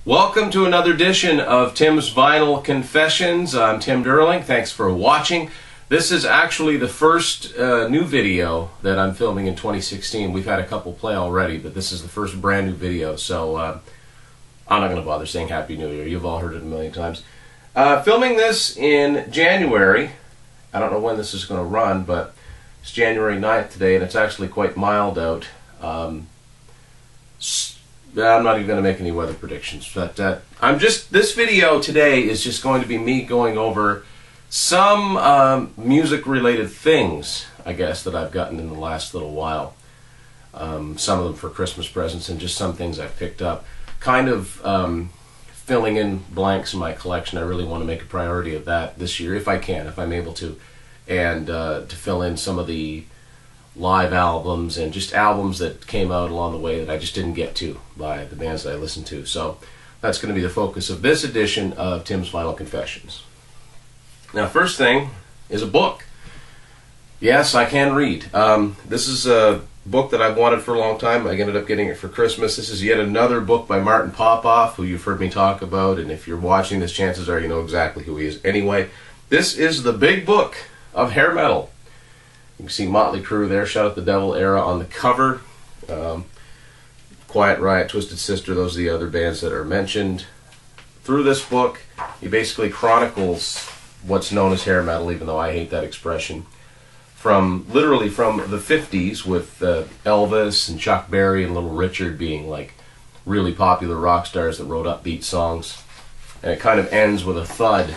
Welcome to another edition of Tim's Vinyl Confessions. I'm Tim Durling. Thanks for watching. This is actually the first new video that I'm filming in 2016. We've had a couple play already, but this is the first brand new video, so I'm not going to bother saying Happy New Year. You've all heard it a million times. Filming this in January. I don't know when this is going to run, but it's January 9th today, and it's actually quite mild out. I'm not even going to make any weather predictions, but this video today is just going to be me going over some music-related things, I guess, that I've gotten in the last little while. Some of them for Christmas presents, and just some things I've picked up. Kind of filling in blanks in my collection. I really want to make a priority of that this year, if I can, if I'm able to, and to fill in some of the live albums and just albums that came out along the way that I just didn't get to by the bands that I listened to. So that's going to be the focus of this edition of Tim's Vinyl Confessions. Now, first thing is a book. Yes, I can read. This is a book that I've wanted for a long time. I ended up getting it for Christmas. This is yet another book by Martin Popoff, who you've heard me talk about, and if you're watching this, chances are you know exactly who he is. Anyway, this is the big book of hair metal. You can see Motley Crue there, Shout at the Devil era on the cover. Quiet Riot, Twisted Sister, those are the other bands that are mentioned. Through this book, he basically chronicles what's known as hair metal, even though I hate that expression, literally from the 50s, with Elvis and Chuck Berry and Little Richard being like really popular rock stars that wrote upbeat songs. And it kind of ends with a thud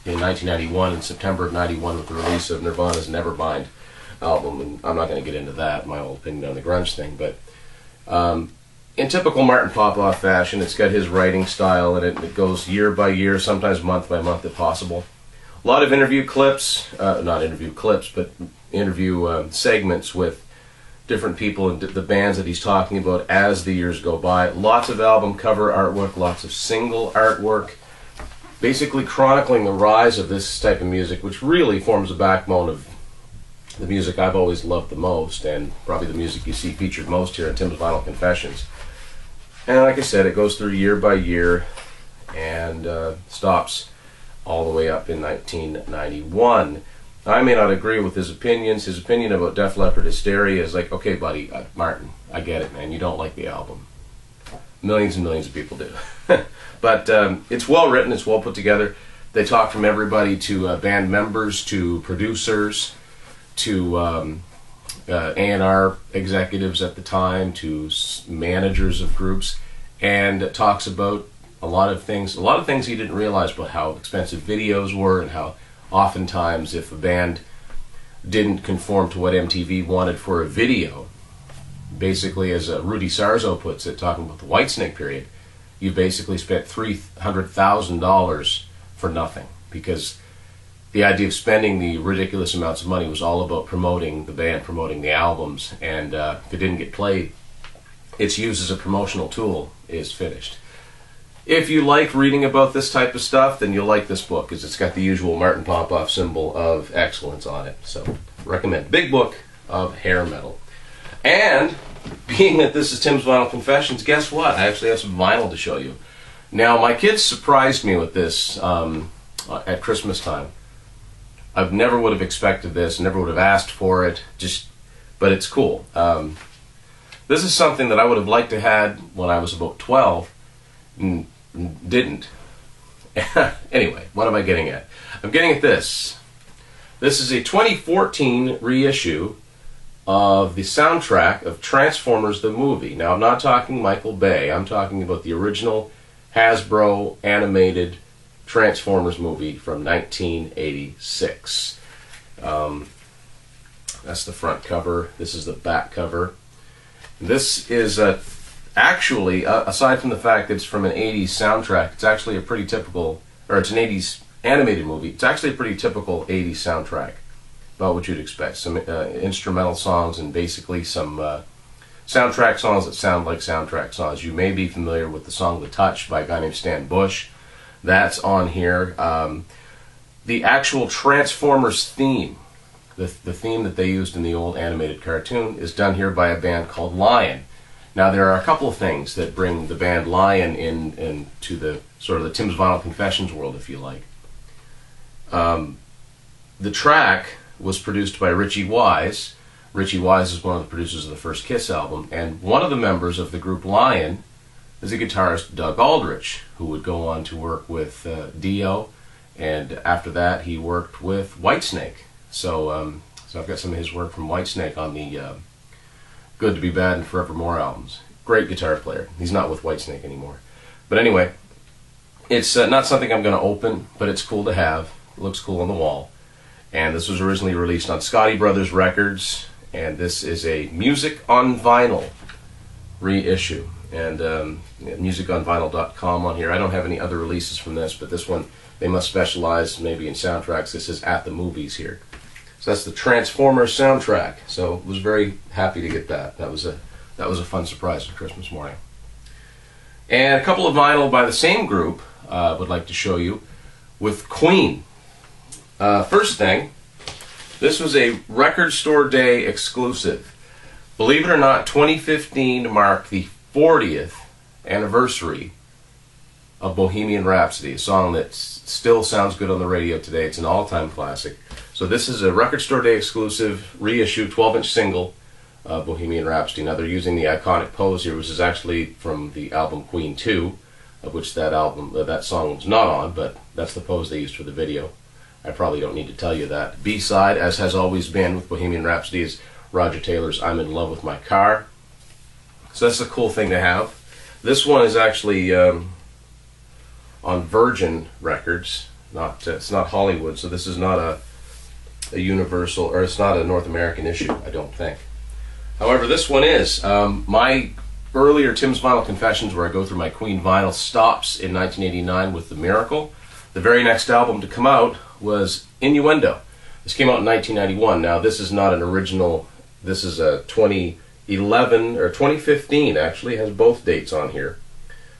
in 1991, in September of 91, with the release of Nirvana's Nevermind album, and I'm not going to get into that, my old opinion on the grunge thing, but in typical Martin Popoff fashion, it's got his writing style, and it goes year by year, sometimes month by month if possible. A lot of interview clips, not interview clips, but interview segments with different people and the bands that he's talking about as the years go by. Lots of album cover artwork, lots of single artwork, basically chronicling the rise of this type of music, which really forms the backbone of the music I've always loved the most, and probably the music you see featured most here in Tim's Vinyl Confessions. And like I said, it goes through year by year and stops all the way up in 1991. I may not agree with his opinions. His opinion about Def Leppard Hysteria is like, okay, buddy, Martin, I get it, man. You don't like the album. Millions and millions of people do. But it's well written, it's well put together. They talk from everybody to band members, to producers, to A&R executives at the time, to managers of groups, and it talks about a lot of things he didn't realize about how expensive videos were, and how oftentimes if a band didn't conform to what MTV wanted for a video, basically, as Rudy Sarzo puts it, talking about the Whitesnake period, you basically spent $300,000 for nothing, because the idea of spending the ridiculous amounts of money was all about promoting the band, promoting the albums, and if it didn't get played, its use as a promotional tool is finished. If you like reading about this type of stuff, then you'll like this book, because it's got the usual Martin Popoff symbol of excellence on it. So, recommend. Big book of hair metal. And, being that this is Tim's Vinyl Confessions, guess what? I actually have some vinyl to show you. Now, my kids surprised me with this at Christmas time. I never would have expected this, never would have asked for it, but it's cool. This is something that I would have liked to have had when I was about 12, and didn't. Anyway, what am I getting at? I'm getting at this. This is a 2014 reissue of the soundtrack of Transformers the movie. Now, I'm not talking Michael Bay. I'm talking about the original Hasbro animated Transformers movie from 1986. That's the front cover. This is the back cover. This is actually, aside from the fact that it's from an 80s soundtrack, it's actually a pretty typical, or it's an 80s animated movie, it's actually a pretty typical 80s soundtrack, about what you'd expect. Some instrumental songs and basically some soundtrack songs that sound like soundtrack songs. You may be familiar with the song The Touch by a guy named Stan Bush. That's on here. The actual Transformers theme, the theme that they used in the old animated cartoon, is done here by a band called Lion. Now there are a couple of things that bring the band Lion into the sort of the Tim's Vinyl Confessions world, if you like. The track was produced by Richie Wise. Richie Wise is one of the producers of the first Kiss album, and one of the members of the group Lion is the guitarist Doug Aldrich, who would go on to work with Dio, and after that he worked with Whitesnake. So I've got some of his work from Whitesnake on the Good to Be Bad and Forevermore albums. Great guitar player. He's not with Whitesnake anymore. But anyway, it's not something I'm going to open, but it's cool to have. It looks cool on the wall. And this was originally released on Scotty Brothers Records, and this is a Music on Vinyl reissue. And musiconvinyl.com on here. I don't have any other releases from this, but this one, they must specialize maybe in soundtracks. This is At the Movies here. So that's the Transformers soundtrack. So I was very happy to get that. That was a fun surprise on Christmas morning. And a couple of vinyl by the same group I would like to show you with Queen. First thing, this was a Record Store Day exclusive. Believe it or not, 2015 marked the 40th anniversary of Bohemian Rhapsody, a song that still sounds good on the radio today. It's an all-time classic. So this is a Record Store Day exclusive reissue 12-inch single of Bohemian Rhapsody. Now they're using the iconic pose here, which is actually from the album Queen 2, of which that song was not on, but that's the pose they used for the video. I probably don't need to tell you that. B-side, as has always been with Bohemian Rhapsody, is Roger Taylor's I'm in Love with My Car. So that's a cool thing to have. This one is actually on Virgin Records. It's not Hollywood, so this is not a Universal, or it's not a North American issue, I don't think. However, this one is. My earlier Tim's Vinyl Confessions, where I go through my Queen vinyl, stops in 1989 with The Miracle. The very next album to come out was Innuendo. This came out in 1991. Now, this is not an original. This is a 2011 or 2015, actually. It has both dates on here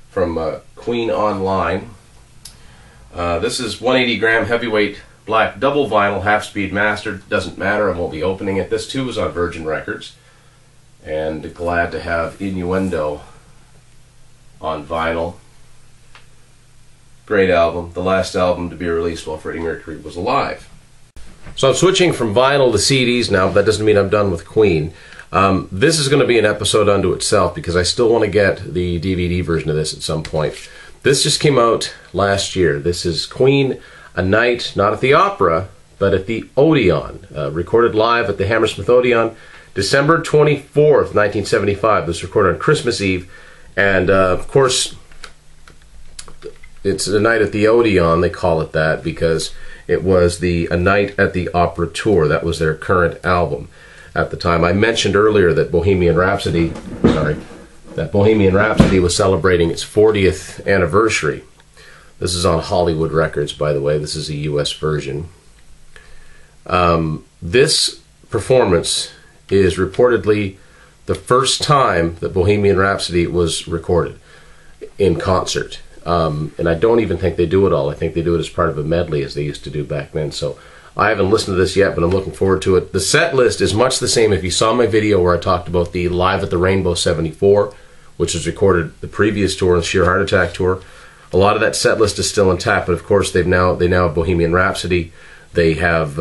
from Queen Online. This is 180 gram heavyweight black double vinyl, half-speed mastered. Doesn't matter, I won't be opening it. This too is on Virgin Records. And glad to have Innuendo on vinyl. Great album. The last album to be released while Freddie Mercury was alive. So I'm switching from vinyl to CDs now, but that doesn't mean I'm done with Queen. This is going to be an episode unto itself because I still want to get the DVD version of this at some point. This just came out last year. This is Queen, A Night, not at the Opera, but at the Odeon. Recorded live at the Hammersmith Odeon, December 24th, 1975. This was recorded on Christmas Eve. And, of course, it's A Night at the Odeon. They call it that because it was the A Night at the Opera tour. That was their current album at the time. I mentioned earlier that Bohemian Rhapsody was celebrating its 40th anniversary. This is on Hollywood Records, by the way. This is a U.S. version. This performance is reportedly the first time that Bohemian Rhapsody was recorded in concert. And I don't even think they do it all. I think they do it as part of a medley, as they used to do back then. So I haven't listened to this yet, but I'm looking forward to it. The set list is much the same. If you saw my video where I talked about the Live at the Rainbow 74, which was recorded the previous tour, the Sheer Heart Attack tour, a lot of that set list is still intact. But of course, they now have Bohemian Rhapsody. They have,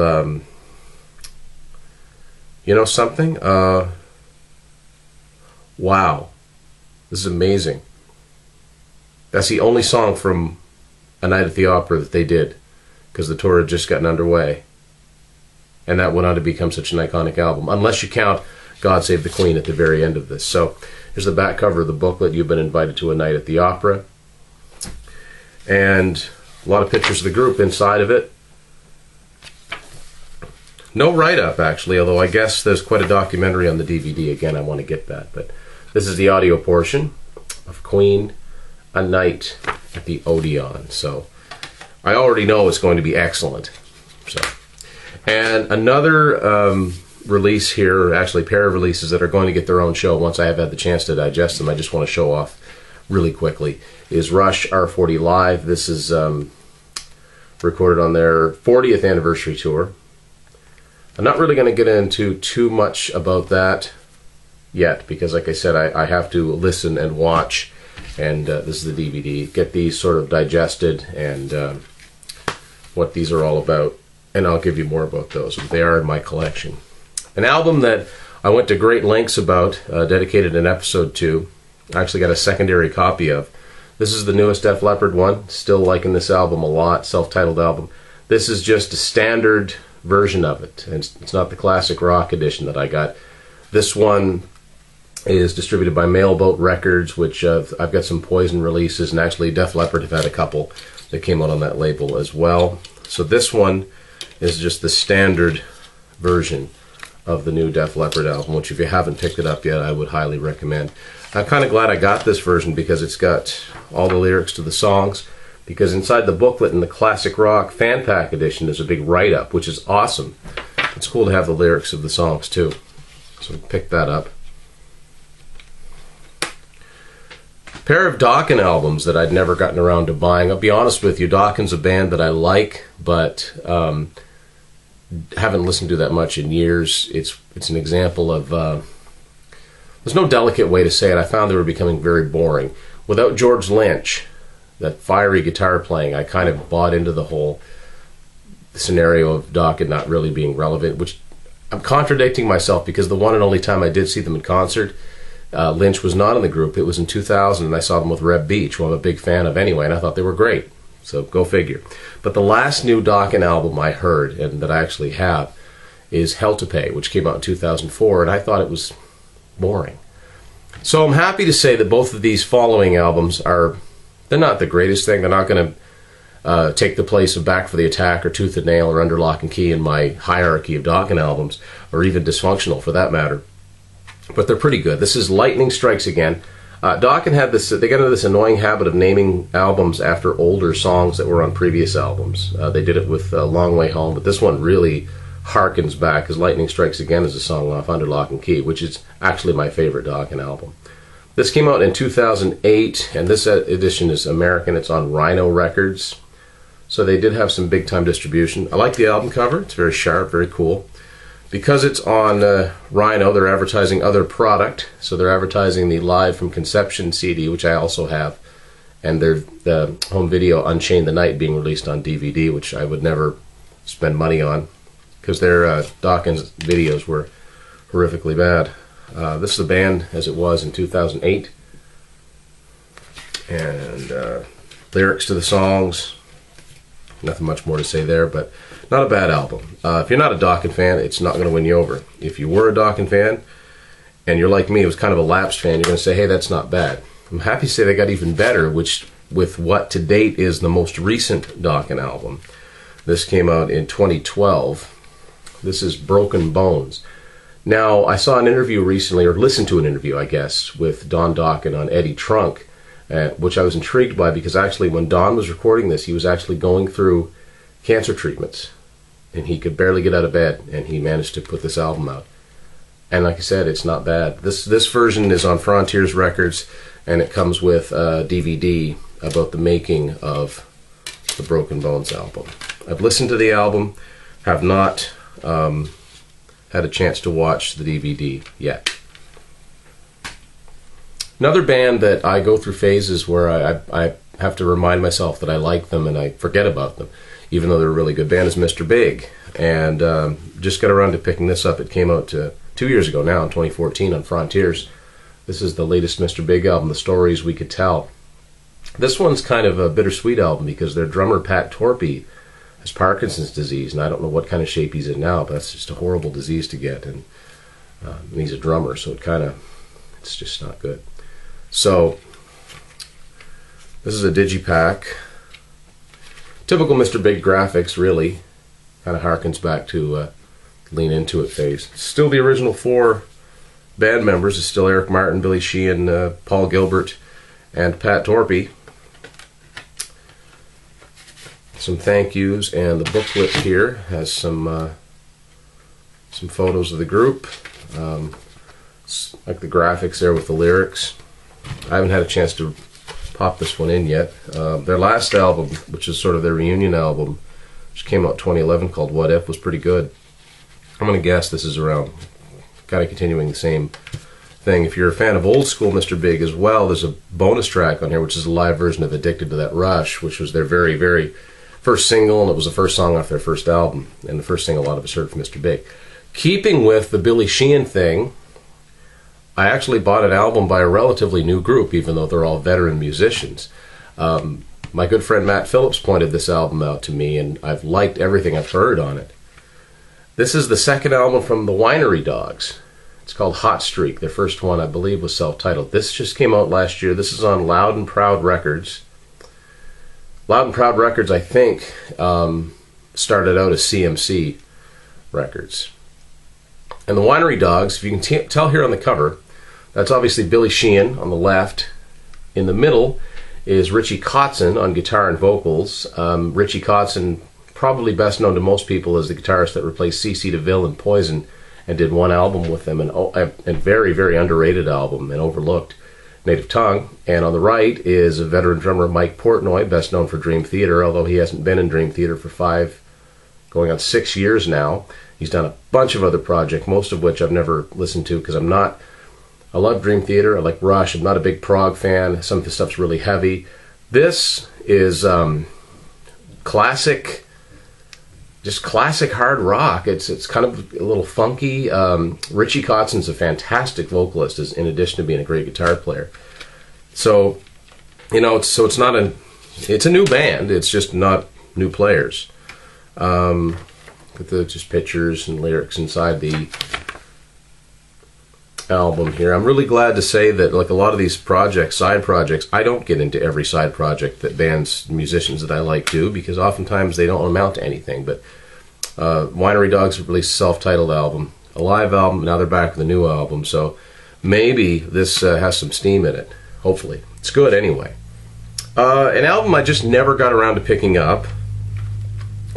you know something? Wow, this is amazing. That's the only song from A Night at the Opera that they did, because the tour had just gotten underway. And that went on to become such an iconic album, unless you count God Save the Queen at the very end of this. So here's the back cover of the booklet. You've been invited to A Night at the Opera. And a lot of pictures of the group inside of it. No write-up, actually, although I guess there's quite a documentary on the DVD. Again, I want to get that. But this is the audio portion of Queen, A Night at the Odeon. So I already know it's going to be excellent. So, and another release here, or actually a pair of releases that are going to get their own show once I have had the chance to digest them. I just want to show off really quickly, is Rush R40 Live. This is recorded on their 40th anniversary tour. I'm not really going to get into too much about that yet, because like I said, I have to listen and watch, and this is the DVD, get these sort of digested and what these are all about, and I'll give you more about those. They are in my collection. An album that I went to great lengths about, dedicated an episode to, I actually got a secondary copy of. This is the newest Def Leppard one. Still liking this album a lot, self-titled album. This is just a standard version of it, and it's not the classic rock edition that I got. This one is distributed by Mailboat Records, which I've got some Poison releases, and actually Def Leppard have had a couple that came out on that label as well. So this one is just the standard version of the new Def Leppard album, which if you haven't picked it up yet, I would highly recommend. I'm kind of glad I got this version because it's got all the lyrics to the songs, because inside the booklet in the Classic Rock Fan Pack edition there's a big write-up, which is awesome. It's cool to have the lyrics of the songs too. So pick that up. A pair of Dokken albums that I'd never gotten around to buying. I'll be honest with you, Dokken's a band that I like, but haven't listened to that much in years. It's an example of... there's no delicate way to say it. I found they were becoming very boring. Without George Lynch, that fiery guitar playing, I kind of bought into the whole scenario of Dokken not really being relevant, which I'm contradicting myself because the one and only time I did see them in concert, Lynch was not in the group. It was in 2000, and I saw them with Reb Beach, who I'm a big fan of anyway, and I thought they were great. So go figure. But the last new Dokken album I heard, and that I actually have, is Hell to Pay, which came out in 2004, and I thought it was boring. So I'm happy to say that both of these following albums they're not the greatest thing. They're not going to take the place of Back for the Attack or Tooth and Nail or Under Lock and Key in my hierarchy of Dokken albums, or even Dysfunctional for that matter. But they're pretty good. This is Lightning Strikes Again. Dokken had this, they got into this annoying habit of naming albums after older songs that were on previous albums. They did it with Long Way Home, but this one really harkens back, because Lightning Strikes Again is a song off Under Lock and Key, which is actually my favorite Dokken album. This came out in 2008, and this edition is American. It's on Rhino Records, so they did have some big-time distribution. I like the album cover. It's very sharp, very cool. Because it's on Rhino, they're advertising other product, so they're advertising the Live from Conception CD, which I also have, and the home video Unchained the Night being released on DVD, which I would never spend money on, because their Dokken's videos were horrifically bad. This is the band as it was in 2008, and lyrics to the songs, nothing much more to say there, but not a bad album. If you're not a Dokken fan, it's not going to win you over. If you were a Dokken fan, and you're like me, it was kind of a lapsed fan, you're going to say, hey, that's not bad. I'm happy to say they got even better, which with what to date is the most recent Dokken album. This came out in 2012. This is Broken Bones. Now, I saw an interview recently, or listened to an interview, I guess, with Don Dokken on Eddie Trunk, which I was intrigued by, because actually when Don was recording this, he was actually going through cancer treatments, and he could barely get out of bed, and he managed to put this album out. And like I said, it's not bad. This version is on Frontiers Records, and it comes with a DVD about the making of the Broken Bones album. I've listened to the album, have not had a chance to watch the DVD yet. Another band that I go through phases where I have to remind myself that I like them and I forget about them, even though they're a really good band, is Mr. Big. And just got around to picking this up. It came out 2 years ago now, in 2014, on Frontiers. This is the latest Mr. Big album, The Stories We Could Tell. This one's kind of a bittersweet album because their drummer, Pat Torpey, has Parkinson's disease, and I don't know what kind of shape he's in now, but that's just a horrible disease to get, and he's a drummer, so it's just not good. So, this is a digipack. Typical Mr. Big graphics, really. Kind of harkens back to Lean Into It phase. Still the original 4 band members. It's still Eric Martin, Billy Sheehan, Paul Gilbert, and Pat Torpey. Some thank yous, and the booklet here has some photos of the group. Like the graphics there with the lyrics. I haven't had a chance to pop this one in yet. Their last album, which is sort of their reunion album, which came out 2011, called What If, was pretty good. I'm going to guess this is around, kind of continuing the same thing, if you're a fan of old school Mr. Big as well, there's a bonus track on here, which is a live version of Addicted to That Rush, which was their very, very first single, and it was the first song off their first album, and the first thing a lot of us heard from Mr. Big. Keeping with the Billy Sheehan thing, I actually bought an album by a relatively new group, even though they're all veteran musicians. My good friend Matt Phillips pointed this album out to me, and I've liked everything I've heard on it. This is the second album from the Winery Dogs. It's called Hot Streak. Their first one, I believe, was self-titled. This just came out last year. This is on Loud and Proud Records. Loud and Proud Records, I think, started out as CMC Records. And the Winery Dogs, if you can tell here on the cover, that's obviously Billy Sheehan on the left. In the middle is Richie Kotzen on guitar and vocals. Richie Kotzen, probably best known to most people as the guitarist that replaced C.C. DeVille in Poison, and did one album with them, and very, very underrated album and overlooked, Native Tongue. And on the right is a veteran drummer, Mike Portnoy, best known for Dream Theater, although he hasn't been in Dream Theater for 5, going on 6 years now. He's done a bunch of other projects, most of which I've never listened to because I love Dream Theater, I like Rush, I'm not a big prog fan, some of the stuff's really heavy. This is classic, just classic hard rock. It's kind of a little funky. Richie Kotzen's a fantastic vocalist, in addition to being a great guitar player. So, you know, it's a new band. It's just not new players. With the just pictures and lyrics inside the album here. I'm really glad to say that, like a lot of these projects, side projects, I don't get into every side project that bands, musicians that I like do, because oftentimes they don't amount to anything. But Winery Dogs have released a self-titled album, a live album, now they're back with a new album, so maybe this has some steam in it. Hopefully. It's good anyway. An album I just never got around to picking up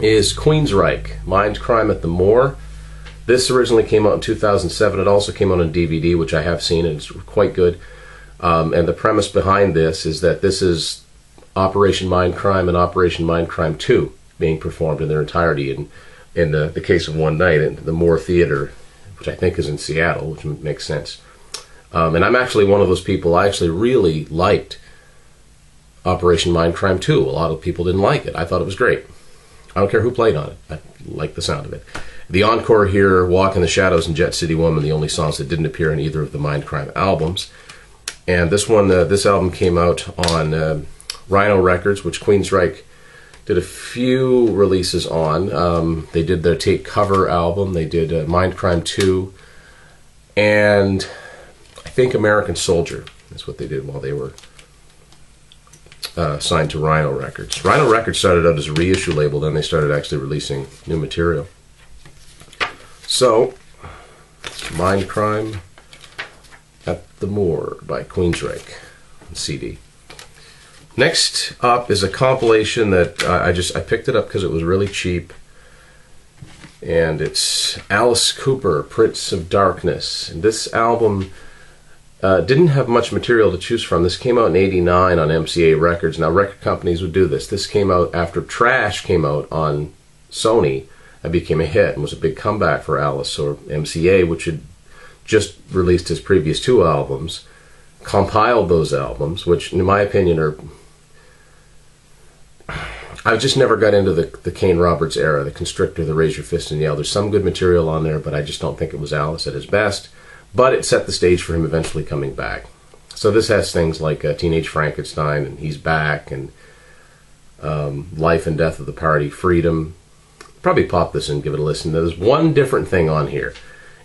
is Queensryche, Mind Crime at the Moor. This originally came out in 2007. It also came out on DVD, which I have seen, and it's quite good. And the premise behind this is that this is Operation Mind Crime and Operation Mind Crime 2 being performed in their entirety in the case of one night at the Moore Theater, which I think is in Seattle, which makes sense. And I'm actually one of those people, I actually really liked Operation Mind Crime 2. A lot of people didn't like it. I thought it was great. I don't care who played on it. I like the sound of it. The encore here, Walk in the Shadows and Jet City Woman, the only songs that didn't appear in either of the Mind Crime albums. And this one, this album came out on Rhino Records, which Queensryche did a few releases on. They did their Take Cover album. They did Mind Crime 2. And I think American Soldier is what they did while they were signed to Rhino Records. Rhino Records started out as a reissue label, then they started actually releasing new material. So, Mind Crime at the Moor by Queensryche CD. Next up is a compilation that I picked it up because it was really cheap, and it's Alice Cooper, Prince of Darkness. And this album didn't have much material to choose from. This came out in '89 on MCA Records. Now, record companies would do this. This came out after Trash came out on Sony and became a hit and was a big comeback for Alice. Or MCA, which had just released his previous 2 albums, compiled those albums, which in my opinion are... I just never got into the Kane Roberts era, the Constrictor, the Raise Your Fist and Yell. There's some good material on there, but I just don't think it was Alice at his best. But it set the stage for him eventually coming back. So this has things like Teenage Frankenstein and He's Back and Life and Death of the Party, Freedom. Probably pop this and give it a listen. There's one different thing on here.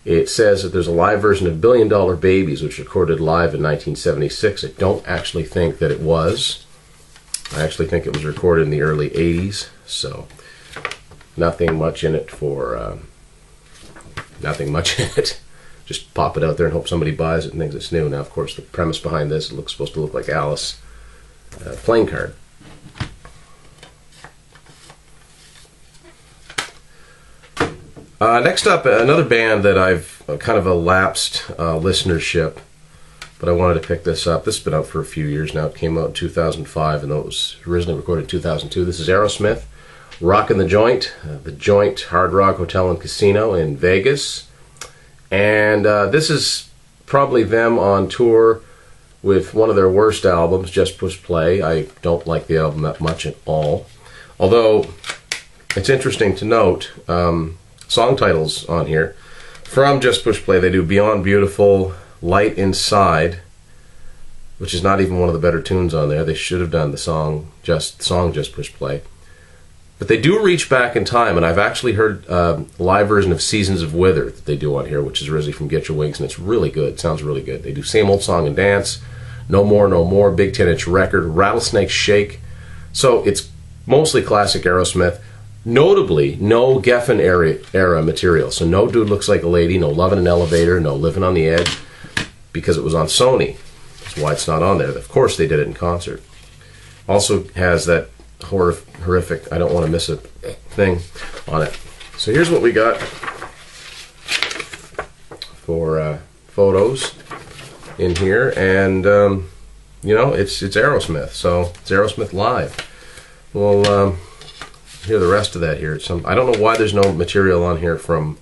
It says that there's a live version of $1 Billion Babies, which was recorded live in 1976. I don't actually think that it was. I actually think it was recorded in the early 80s. So nothing much in it for... nothing much in it. Just pop it out there and hope somebody buys it and thinks it's new. Now, of course, the premise behind this, it looks supposed to look like Alice playing card. Next up, another band that I've kind of elapsed listenership, but I wanted to pick this up. This has been out for a few years now. It came out in 2005, and it was originally recorded in 2002. This is Aerosmith, Rockin' the Joint Hard Rock Hotel and Casino in Vegas. And this is probably them on tour with one of their worst albums, Just Push Play. I don't like the album that much at all. Although, it's interesting to note, song titles on here. From Just Push Play, they do Beyond Beautiful, Light Inside, which is not even one of the better tunes on there. They should have done the song Just Push Play. But they do reach back in time, and I've actually heard a live version of Seasons of Wither that they do on here, which is originally from Get Your Wings, and it's really good. It sounds really good. They do Same Old Song and Dance, No More, No More, Big 10-inch Record, Rattlesnake Shake. So it's mostly classic Aerosmith. Notably, no Geffen era material. So no Dude Looks Like a Lady, no Love in an Elevator, no Living on the Edge, because it was on Sony. That's why it's not on there. Of course they did it in concert. Also has that horrific, I don't want to miss a thing on it. So here's what we got for photos in here, and you know, it's Aerosmith, so it's Aerosmith live. We'll hear the rest of that here. I don't know why there's no material on here from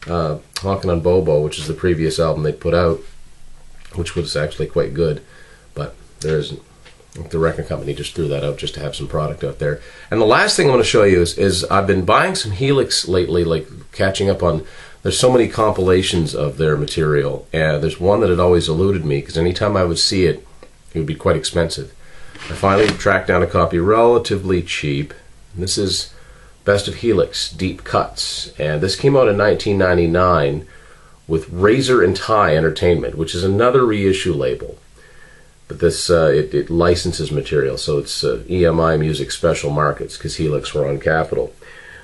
Honkin' on Bobo, which is the previous album they put out, which was actually quite good, but there isn't. The record company just threw that out just to have some product out there. And the last thing I want to show you is I've been buying some Helix lately, like catching up on, there's so many compilations of their material, and there's one that had always eluded me, because anytime I would see it, it would be quite expensive. I finally tracked down a copy relatively cheap, and this is Best of Helix, Deep Cuts, and this came out in 1999 with Razor and Tie Entertainment, which is another reissue label. But this it licenses material, so it's EMI Music Special Markets, because Helix were on Capitol.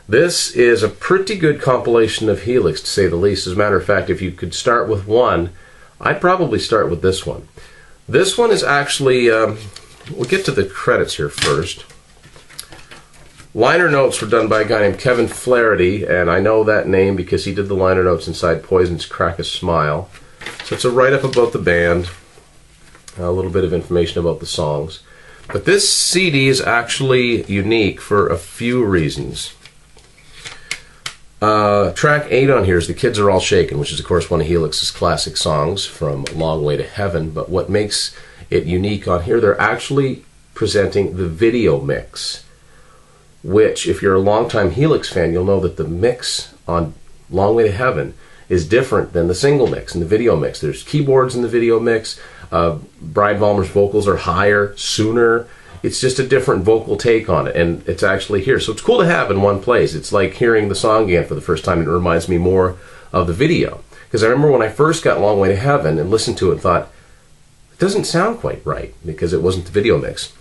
This is a pretty good compilation of Helix, to say the least. As a matter of fact, if you could start with one, I'd probably start with this one. This one is actually, we'll get to the credits here first. Liner notes were done by a guy named Kevin Flaherty, and I know that name because he did the liner notes inside Poison's Crack a Smile. So it's a write-up about the band. A little bit of information about the songs. But this CD is actually unique for a few reasons. Track 8 on here is The Kids Are All Shakin', which is of course one of Helix's classic songs from Long Way to Heaven. But what makes it unique on here, they're actually presenting the video mix, which, if you're a longtime Helix fan, you'll know that the mix on Long Way to Heaven is different than the single mix and the video mix. There's keyboards in the video mix. Brian Vollmer's vocals are higher, sooner. It's just a different vocal take on it, and it's actually here. So it's cool to have in one place. It's like hearing the song again for the first time. It reminds me more of the video. Because I remember when I first got Long Way to Heaven and listened to it and thought, it doesn't sound quite right, because it wasn't the video mix.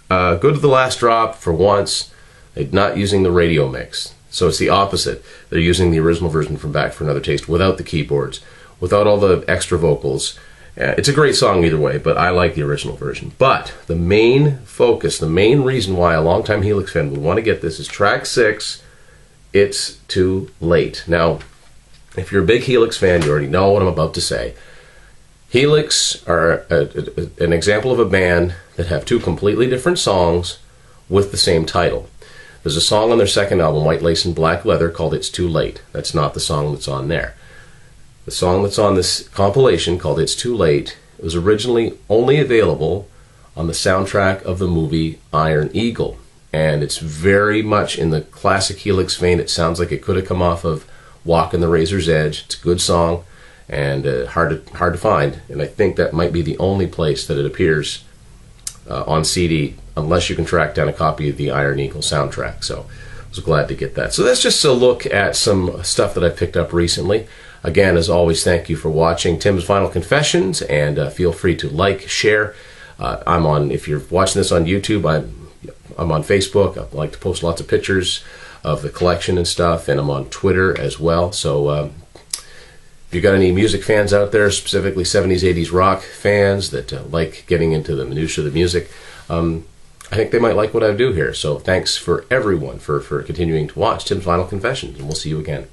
Go to The Last Drop, for once, they're not using the radio mix. So it's the opposite. They're using the original version from Back for Another Taste without the keyboards, without all the extra vocals. It's a great song either way, but I like the original version. But the main focus, the main reason why a longtime Helix fan would want to get this is track 6, It's Too Late. Now, if you're a big Helix fan, you already know what I'm about to say. Helix are an example of a band that have two completely different songs with the same title. There's a song on their second album, White Lace and Black Leather, called It's Too Late. That's not the song that's on there. The song that's on this compilation, called It's Too Late, was originally only available on the soundtrack of the movie Iron Eagle. And it's very much in the classic Helix vein. It sounds like it could have come off of Walk on the Razor's Edge. It's a good song, and hard to find. And I think that might be the only place that it appears on CD, unless you can track down a copy of the Iron Eagle soundtrack. So I was glad to get that. So that's just a look at some stuff that I picked up recently. Again, as always, thank you for watching Tim's Final Confessions, and feel free to like, share. I'm on, if you're watching this on YouTube, I'm on Facebook. I like to post lots of pictures of the collection and stuff, and I'm on Twitter as well. So if you got any music fans out there, specifically 70s, 80s rock fans that like getting into the minutiae of the music, I think they might like what I do here. So thanks for everyone for continuing to watch Tim's Final Confessions, and we'll see you again.